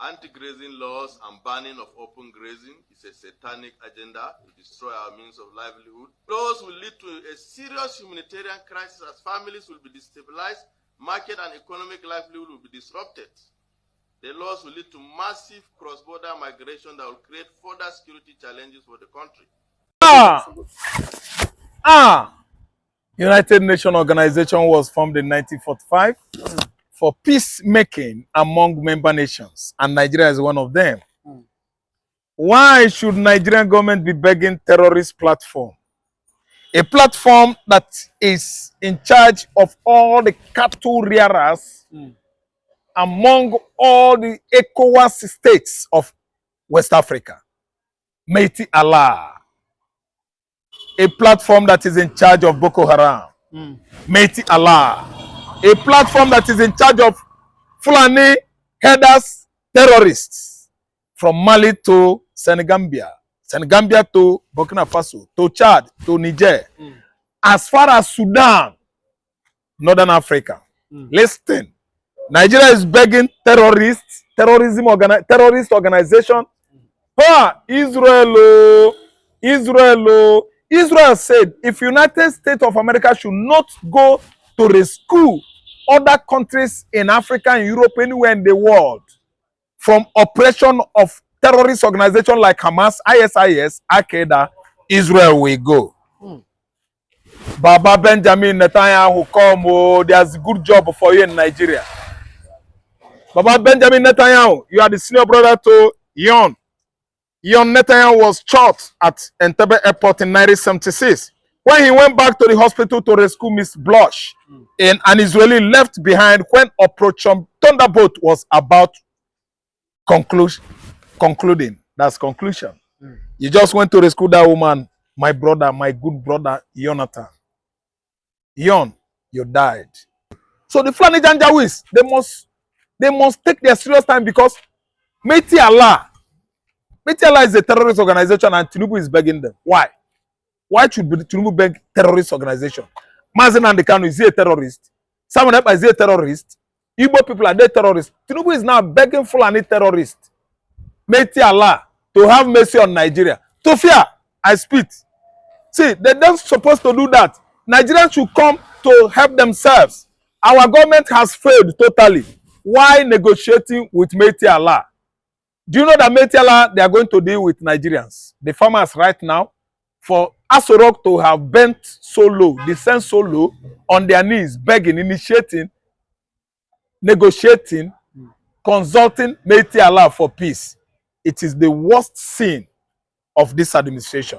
Anti-grazing laws and banning of open grazing is a satanic agenda to destroy our means of livelihood. Laws will lead to a serious humanitarian crisis as families will be destabilized, market and economic livelihood will be disrupted. The laws will lead to massive cross-border migration that will create further security challenges for the country. United Nations Organization was formed in 1945 for peacemaking among member nations, and Nigeria is one of them. Why should Nigerian government be begging terrorist platform? A platform that is in charge of all the cattle rearers among all the ECOWAS states of West Africa. Miyetti Allah. A platform that is in charge of Boko Haram. Miyetti Allah. A platform that is in charge of Fulani headers, terrorists from Mali to Senegambia, Senegambia to Burkina Faso, to Chad, to Niger, as far as Sudan, Northern Africa. Listen, Nigeria is begging terrorist organization. Israel said if United States of America should not go to rescue other countries in Africa and Europe, anywhere in the world, from oppression of terrorist organizations like Hamas, ISIS, Al-Qaeda, Israel will go. Baba Benjamin Netanyahu, come, oh, there's a good job for you in Nigeria. Baba Benjamin Netanyahu, you are the senior brother to Yon. Yon Netanyahu was shot at Entebbe Airport in 1976. When he went back to the hospital to rescue Miss Blush, and an Israeli left behind when Operation Thunderbolt was about concluding. That's conclusion. You just went to rescue that woman, my brother, my good brother, Jonathan. Yon, you died. So the Fulani Janjaweeds, they must take their serious time, because Miyetti Allah is a terrorist organization and Tinubu is begging them. Why? Why should Tinubu beg terrorist organization? Mazen Andekano, is he a terrorist? Simon Ekpa, is he a terrorist? Igbo people, are they terrorists? Tinubu is now begging Fulani terrorists, Miyetti Allah, to have mercy on Nigeria. To fear, I spit. See, they're not supposed to do that. Nigerians should come to help themselves. Our government has failed totally. Why negotiating with Miyetti Allah? Do you know that Miyetti Allah, they are going to deal with Nigerians, the farmers right now, for Asorock to have bent so low, descend so low, on their knees, begging, initiating, negotiating, consulting Miyetti Allah for peace. It is the worst sin of this administration.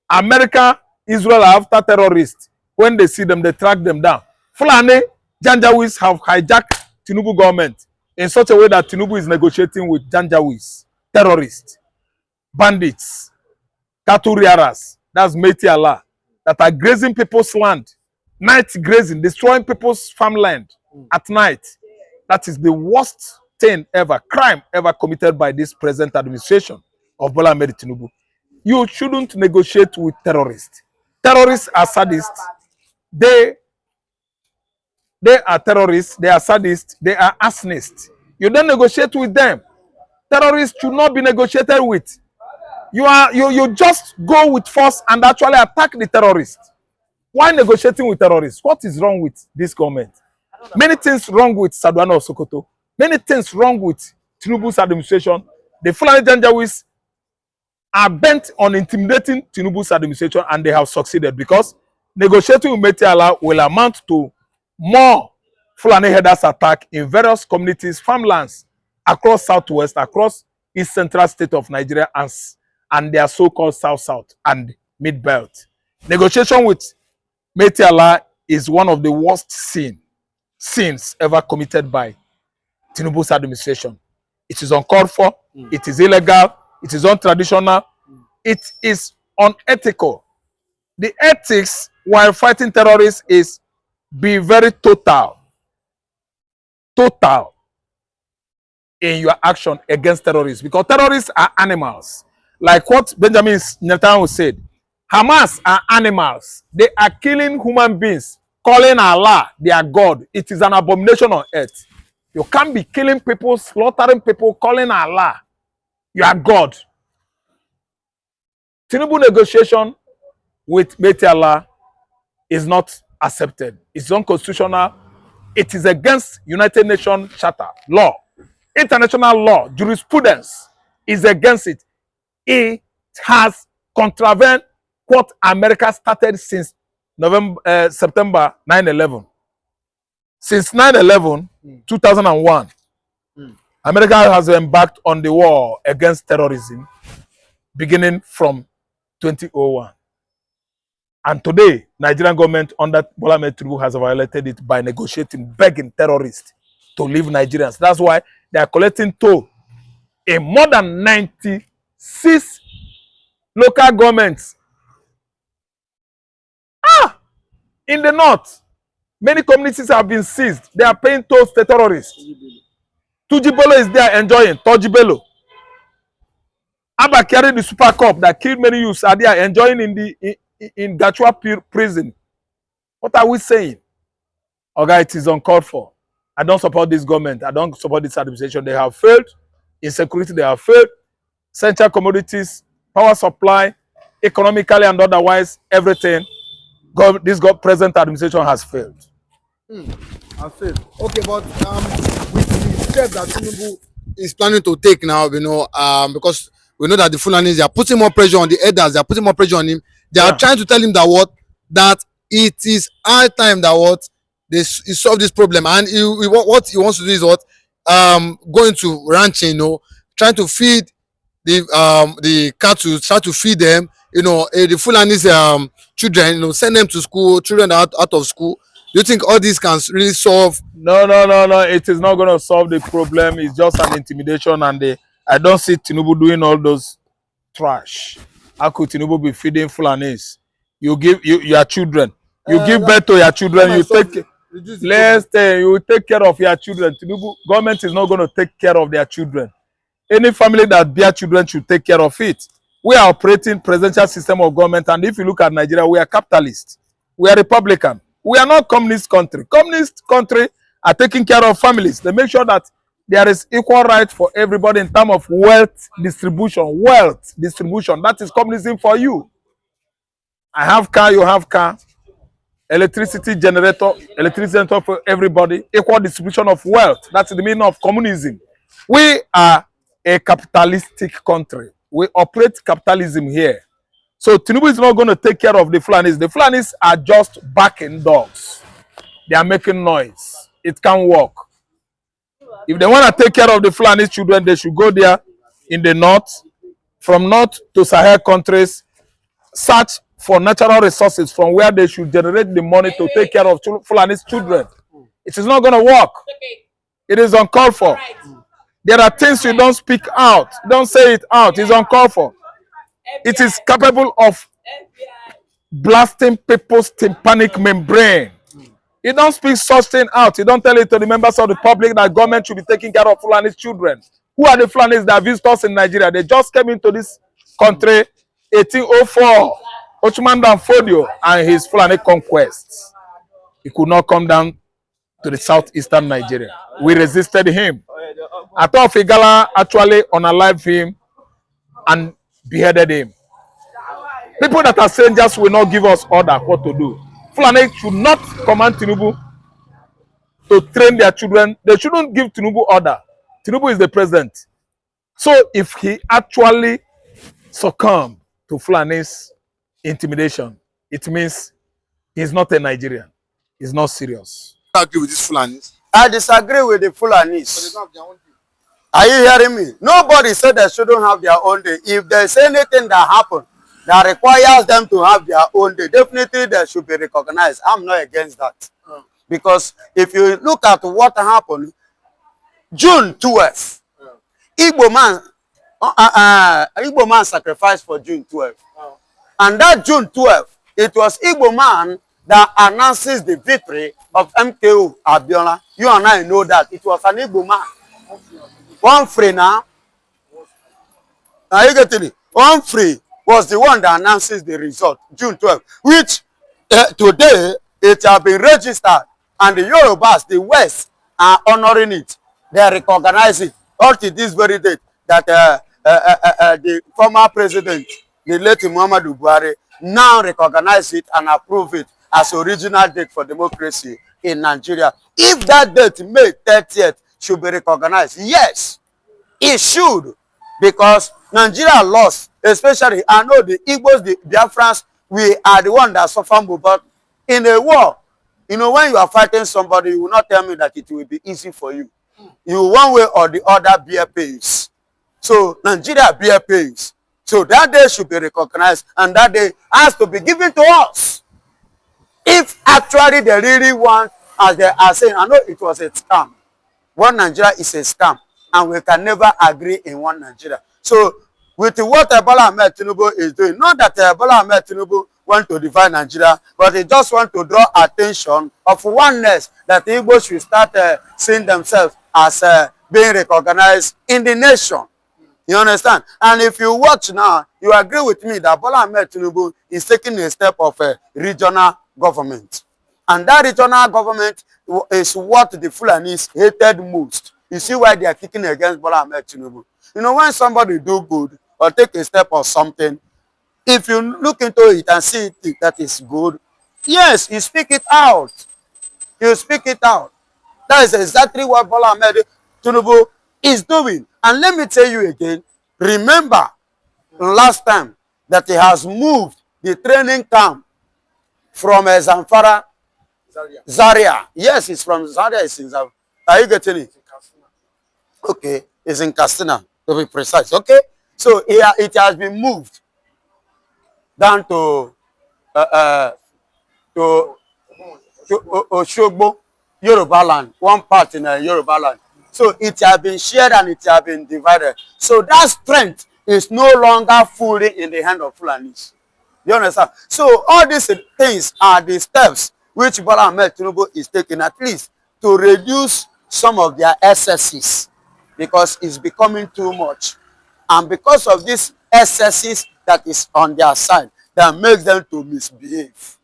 America, Israel are after terrorists. When they see them, they track them down. Fulani Janjaweeds have hijacked Tinubu government in such a way that Tinubu is negotiating with Janjaweeds, terrorists, bandits, cattle rearers, that's Miyetti Allah, that are grazing people's land, night grazing, destroying people's farmland at night. That is the worst thing ever, crime ever committed by this present administration of Bola Ahmed Tinubu. You shouldn't negotiate with terrorists. Terrorists are sadists. They are terrorists, they are sadists, they are arsonists. You don't negotiate with them. Terrorists should not be negotiated with. You just go with force and actually attack the terrorists. Why negotiating with terrorists? What is wrong with this government? Many things wrong with Sadwana of Sokoto. Many things wrong with Tinubu's administration. The Fulani Janjaweeds are bent on intimidating Tinubu's administration, and they have succeeded, because negotiating with Miyetti Allah will amount to more Fulani headers attack in various communities, farmlands across Southwest, across East Central state of Nigeria, and their so-called South and Mid-Belt. Negotiation with Miyetti Allah is one of the worst sins ever committed by Tinubu's administration. It is uncalled for, it is illegal, it is untraditional, it is unethical. The ethics while fighting terrorists is be very total in your action against terrorists, because terrorists are animals. Like what Benjamin Netanyahu said, Hamas are animals. They are killing human beings, calling Allah their God. It is an abomination on earth. You can't be killing people, slaughtering people, calling Allah. You are God. Tinubu negotiation with Miyetti Allah is not accepted. It's unconstitutional. It is against United Nations Charter law. International law, jurisprudence is against it. It has contravened what America started since September 9/11. Since 9/11, 2001, America has embarked on the war against terrorism beginning from 2001. And today, Nigerian government under Bola Ahmed Tinubu has violated it by negotiating, begging terrorists to leave Nigerians. That's why they are collecting toll in more than 96 local governments. In the north, many communities have been seized. They are paying tolls to terrorists. Tujibelo is there enjoying. Tojibelo. Abba carried the super cup that killed many youths are there enjoying in Gachua prison. What are we saying? Okay, it is uncalled for. I don't support this government. I don't support this administration. They have failed. Insecurity, they have failed. Central commodities, power supply, economically and otherwise, everything. This present administration has failed. Has failed. Okay, but with the step that Tinubu is planning to take now, you know, because we know that the Fulanis, they are putting more pressure on the elders, they are putting more pressure on him. They are trying to tell him that it is high time that he solve this problem, and what he wants to do is going to ranching, you know, trying to feed the cattle, try to feed them, you know, the Fulanis children, you know, send them to school, children out of school. Do you think all this can really solve? No. It is not going to solve the problem. It's just an intimidation, and I don't see Tinubu doing all those trash. How could Tinubu be feeding Fulanis? You give your children. You give birth to your children. You take. You take care of your children. Tinubu government is not going to take care of their children. Any family that bear children should take care of it. We are operating presidential system of government, and if you look at Nigeria, we are capitalist. We are Republican. We are not communist country. Communist country are taking care of families. They make sure that there is equal right for everybody in terms of wealth distribution. Wealth distribution. That is communism for you. I have car, you have car. Electricity generator for everybody. Equal distribution of wealth. That's the meaning of communism. We are a capitalistic country. We operate capitalism here. So Tinubu is not going to take care of the Fulanis. The Fulanis are just barking dogs. They are making noise. It can't work. If they want to take care of the Fulani children, they should go there in the north, from north to Sahel countries, search for natural resources from where they should generate the money to take care of Fulani's children. It is not going to work. It is uncalled for. There are things you don't speak out. Don't say it out. It's uncalled for. It is capable of blasting people's tympanic membrane. You don't speak such thing out. You don't tell it to the members of the public that government should be taking care of Fulani's children. Who are the Fulanis that visit us in Nigeria? They just came into this country 1804. Ochman Dan Fodio and his Fulani conquests. He could not come down to the southeastern Nigeria. We resisted him. Ato Figala actually unalived him and beheaded him. People that are strangers will not give us order what to do. Fulani should not command Tinubu to train their children. They shouldn't give Tinubu order. Tinubu is the president. So if he actually succumbed to Fulani's intimidation, it means he's not a Nigerian. He's not serious. I agree with these Fulanis. I disagree with the Fulanis. Are you hearing me? Nobody said they shouldn't have their own day. If there's anything that happened that requires them to have their own day, definitely they should be recognized. I'm not against that. Because if you look at what happened, June 12th, Igbo man sacrificed for June 12th. And that June 12th, it was Igbo man that announces the victory of MKO Abiola. You and I know that. It was an Igbo man. One free now. Now you get it. One free was the one that announces the result, June 12th, which today it has been registered, and the Yorubas, the West, are honoring it. They recognize it up to this very date that the former president, the late Muhammadu Buhari, now recognize it and approve it as original date for democracy in Nigeria. If that date, May 30th, should be recognized, yes, it should, because Nigeria lost, especially, I know the Igbos, the Biafrans, we are the one that suffer more, but in a war, you know, when you are fighting somebody, you will not tell me that it will be easy for you. You one way or the other bear pains. So Nigeria bear pains. So that day should be recognized, and that day has to be given to us. If actually they really want, as they are saying, I know it was a scam. One Nigeria is a scam, and we can never agree in one Nigeria. So with what Bola Ahmed Tinubu is doing, not that Bola Ahmed Tinubu want to divide Nigeria, but he just want to draw attention of oneness, that the Igbo should start seeing themselves as being recognized in the nation. You understand? And if you watch now, you agree with me that Bola Ahmed Tinubu is taking a step of a regional government. And that regional government is what the Fulanis hated most. You see why they are kicking against Bola Ahmed Tinubu. You know, when somebody do good or take a step or something, if you look into it and see it, that is good, yes, you speak it out. You speak it out. That is exactly what Bola Ahmed Tinubu is doing. And let me tell you again, remember last time that he has moved the training camp from Zamfara, Zaria. Yes, it's from Zaria. It's in Zamfara. Are you getting it? Okay, it's in Castina, to be precise. Okay, so it has been moved down to Oshogbo, Yoruba land, one part in Yoruba land. So it has been shared and it has been divided. So that strength is no longer fully in the hand of Fulanis. You understand? So all these things are the steps which Bola Ahmed Tinubu is taking, at least to reduce some of their excesses, because it's becoming too much. And because of these excesses that is on their side, that makes them to misbehave.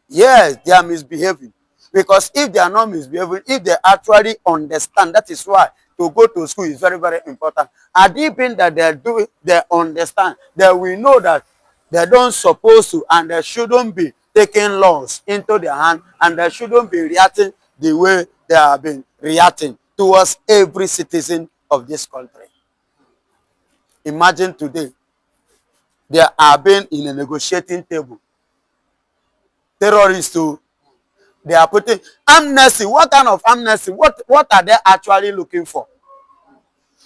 Yes, they are misbehaving. Because if they are not misbehaving, if they actually understand, that is why to go to school is very, very important. And even that they are doing, they understand, that we know that they don't supposed to and they shouldn't be taking laws into their hand, and they shouldn't be reacting the way they have been reacting towards every citizen of this country. Imagine today, they are being in a negotiating table. Terrorists too. They are putting amnesty. What kind of amnesty? What are they actually looking for?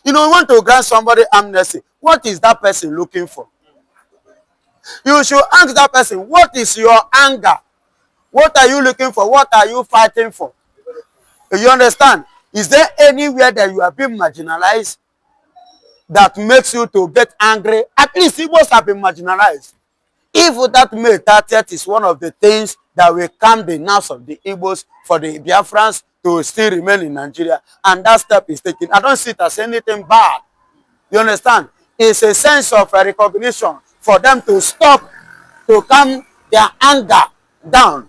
You know, you want to grant somebody amnesty. What is that person looking for? You should ask that person, what is your anger? What are you looking for? What are you fighting for? You understand? Is there anywhere that you have been marginalized that makes you to get angry? At least Igbos have been marginalized. If that May 30th is one of the things that will calm the nerves of the Igbos for the Biafrans to still remain in Nigeria, and that step is taken, I don't see it as anything bad. You understand? It's a sense of recognition for them to stop, to calm their anger down.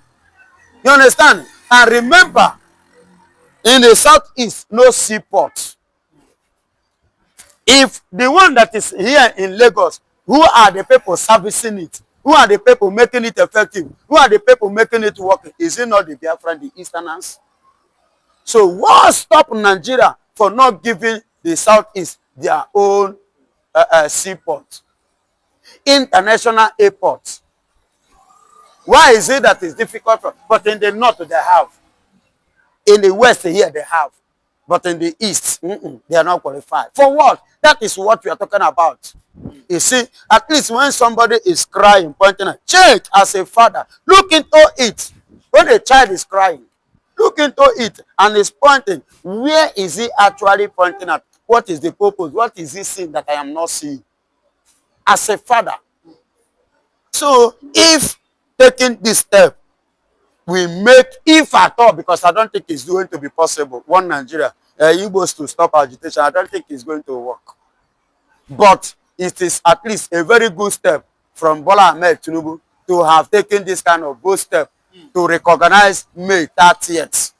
You understand? And remember, in the southeast, no seaport. If the one that is here in Lagos, who are the people servicing it? Who are the people making it effective? Who are the people making it work? Is it not the Biafra, the Easterners? So what stop Nigeria for not giving the Southeast their own seaport? International airports. Why is it that it's difficult for, but in the north they have. In the west here they have. But in the east, they are not qualified. For what? That is what we are talking about. You see, at least when somebody is crying, pointing at, check as a father, look into it. When a child is crying, look into it and is pointing. Where is he actually pointing at? What is the purpose? What is he seeing that I am not seeing? As a father. So if taking this step, we make, if at all, because I don't think it's going to be possible, one Nigeria, Igbos to stop agitation, I don't think it's going to work. But it is at least a very good step from Bola Ahmed Tinubu to have taken this kind of good step to recognize May 30th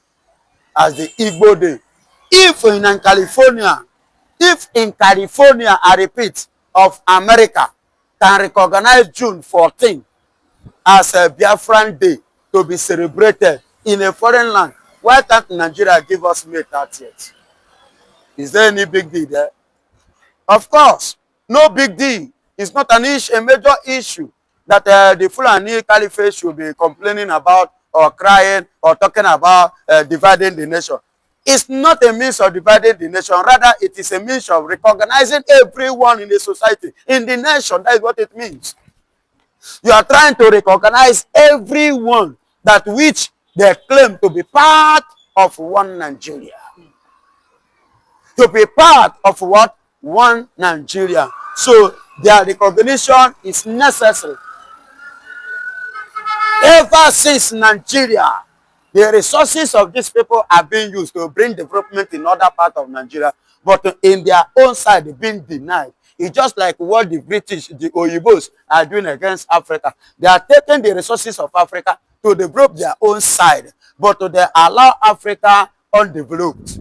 as the Igbo Day. If in California, I repeat, of America, can recognize June 14 as a Biafran Day to be celebrated in a foreign land, why can't Nigeria give us May 30th? Is there any big deal there? Of course, no big deal. It's not an issue, a major issue that the Fulani Caliphate should be complaining about or crying or talking about dividing the nation. It's not a means of dividing the nation. Rather, it is a means of recognizing everyone in the society, in the nation. That is what it means. You are trying to recognize everyone that which they claim to be part of one Nigeria. To be part of what? One Nigeria. So their recognition is necessary. Ever since Nigeria, the resources of these people are being used to bring development in other parts of Nigeria, but in their own side being denied. It's just like what the British, the Oyibos are doing against Africa. They are taking the resources of Africa to develop their own side, but they allow Africa undeveloped.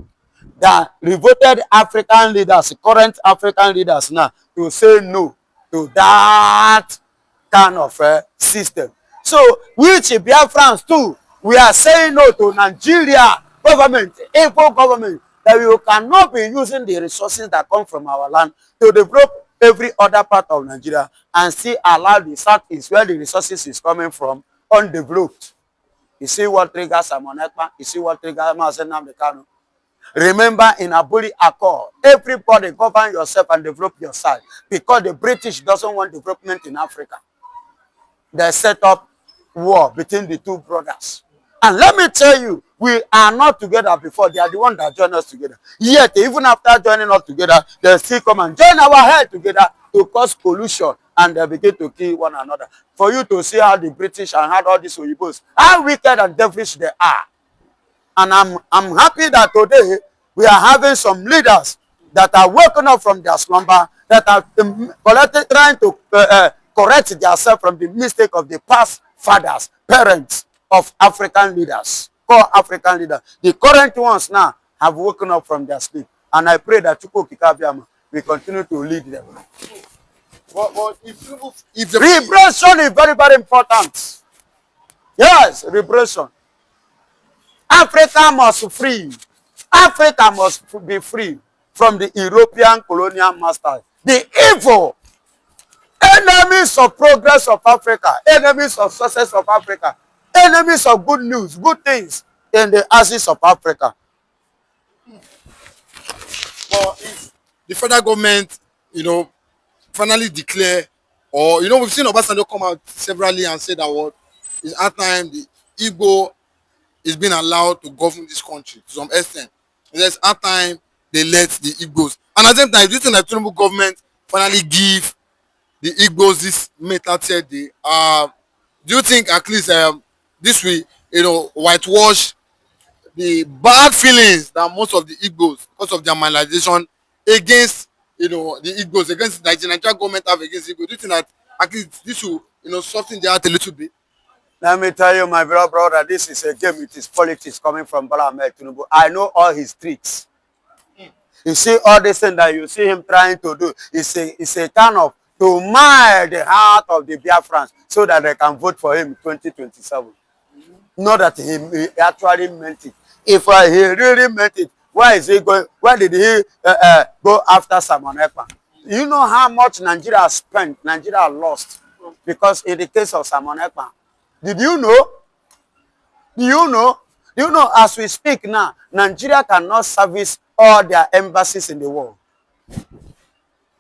The revolted African leaders, current African leaders now, to say no to that kind of system. So, which Biafrans too, we are saying no to Nigeria government, evil government, that we cannot be using the resources that come from our land to develop every other part of Nigeria and still allow the southeast where the resources is coming from undeveloped. You see what triggers Simon Ekpa? You see what triggers Mazen Namdekano? Remember, in Abuli Accord, everybody govern yourself and develop your side, because the British doesn't want development in Africa. They set up war between the two brothers. And let me tell you, we are not together before. They are the ones that join us together. Yet, even after joining us together, they still come and join our head together to cause pollution, and they begin to kill one another. For you to see how the British and how all these Oyibos, how wicked and devilish they are. And I'm happy that today we are having some leaders that are waking up from their slumber, that are trying to correct themselves from the mistake of the past fathers, parents of African leaders, core African leaders. The current ones now have woken up from their sleep. And I pray that Chukwu Kikabiama will continue to lead them. But if the Liberation is very, very important. Yes, liberation. Africa must free. Africa must be free from the European colonial masters. The evil enemies of progress of Africa, enemies of success of Africa, enemies of good news, good things in the ashes of Africa. But if the federal government, finally declare, or we've seen Obasanjo come out severally and say that what is at time the Igbo is being allowed to govern this country to some extent. There's at time they let the Igbos, and at the same time, this is the Tinubu government finally give the Igbos this May 30th day. Do you think at least this will whitewash the bad feelings that most of the Igbos, because of their marginalization against the Igbos, against the Nigerian government have against Igbos? Do you think that at least this will soften the heart a little bit? Let me tell you, my brother, this is a game. It is politics coming from Bola Ahmed Tinubu. I know all his tricks. You see all this thing that you see him trying to do. It's a kind of to mire the heart of the Biafrans so that they can vote for him in 2027. Not that he actually meant it. If he really meant it, why is he going? Why did he go after Simon Ekpa? You know how much Nigeria spent, Nigeria lost, because in the case of Simon Ekpa. Did you know? Do you know? Do you know, as we speak now, Nigeria cannot service all their embassies in the world.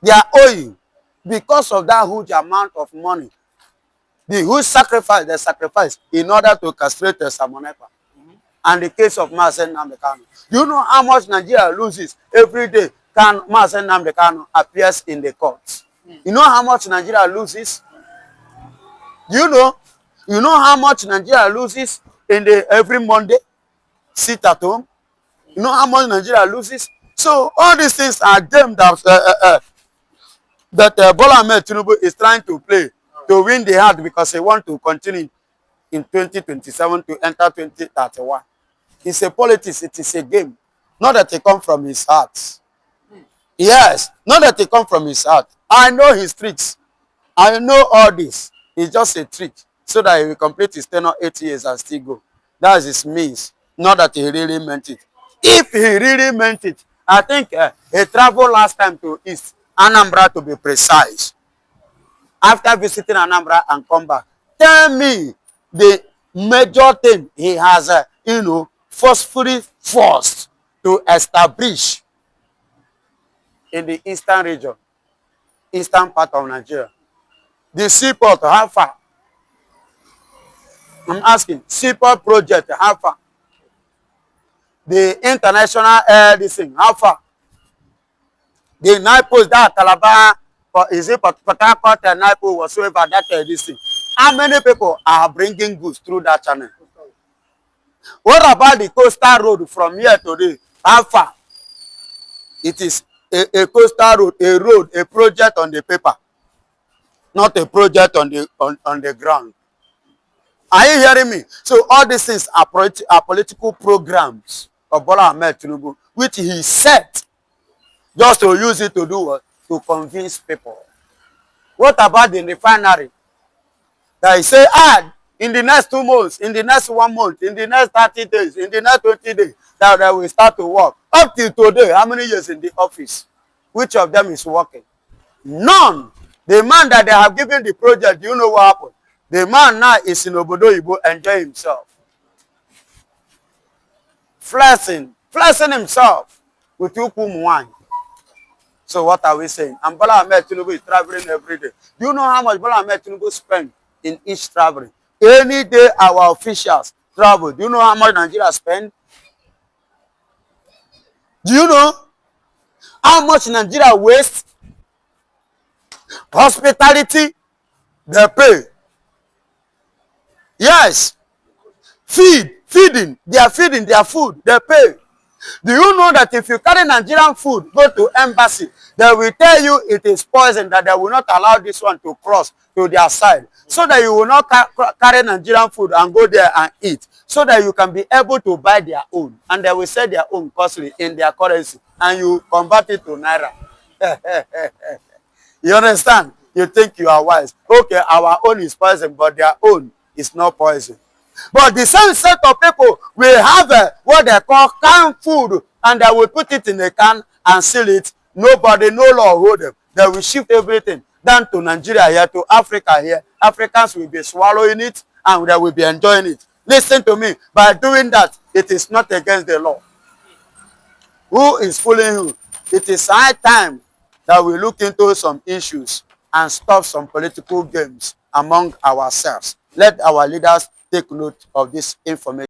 They are owing because of that huge amount of money. The huge sacrifice they sacrificed in order to castrate Simon Ekpa. And the case of Mazen Namdekano. Do you know how much Nigeria loses every day? Can Mazen Namdekano appears in the courts? You know how much Nigeria loses? Do you know? You know how much Nigeria loses in every Monday? Sit at home. You know how much Nigeria loses? So all these things are games that Bola Ahmed Tinubu is trying to play to win the heart, because he wants to continue in 2027 to enter 2031. It's a politics. It is a game. Not that it come from his heart. Yes, not that it come from his heart. I know his tricks. I know all this. It's just a trick so that he will complete his tenure 8 years and still go. That's his means. Not that he really meant it. If he really meant it, I think he traveled last time to East Anambra, to be precise. After visiting Anambra and come back, tell me the major thing he has, forcefully forced to establish in the eastern region, eastern part of Nigeria. The seaport, how far? I'm asking, seaport project, how far? The international air, this thing, how far? The night post that Calabar, or is it Port Harcourt and night post whatsoever that this thing? How many people are bringing goods through that channel? What about the coastal road from here to there? How far? It is a coastal road, a project on the paper, not a project on the ground. Are you hearing me? So all these things are political programs of Bola Ahmed Tinubu, which he set just to use it to do what? To convince people. What about the refinery? That he say, in the next 2 months, in the next 1 month, in the next 30 days, in the next 20 days, that they will start to work. Up till today, how many years in the office? Which of them is working? None. The man that they have given the project, do you know what happened? The man now is in Obodo Ibo enjoying himself. Flexing himself with Ukum wine. So what are we saying? And Bola Ahmed Tinubu is traveling every day. Do you know how much Bola Ahmed Tinubu spend in each traveling? Any day our officials travel. Do you know how much Nigeria spend? Do you know how much Nigeria wastes? Hospitality, they pay. Yes. Feeding, they are feeding their food, they pay. Do you know that if you carry Nigerian food, go to embassy, they will tell you it is poison, that they will not allow this one to cross to their side, so that you will not carry Nigerian food and go there and eat, so that you can be able to buy their own, and they will sell their own costly in their currency, and you convert it to Naira. You understand? You think you are wise. Okay, our own is poison, but their own is not poison. But the same set of people will have what they call canned food, and they will put it in a can and seal it. Nobody, no law hold them. They will shift everything down to Nigeria here, to Africa here. Africans will be swallowing it and they will be enjoying it. Listen to me. By doing that, it is not against the law. Who is fooling who? It is high time that we look into some issues and stop some political games among ourselves. Let our leaders take note of this information.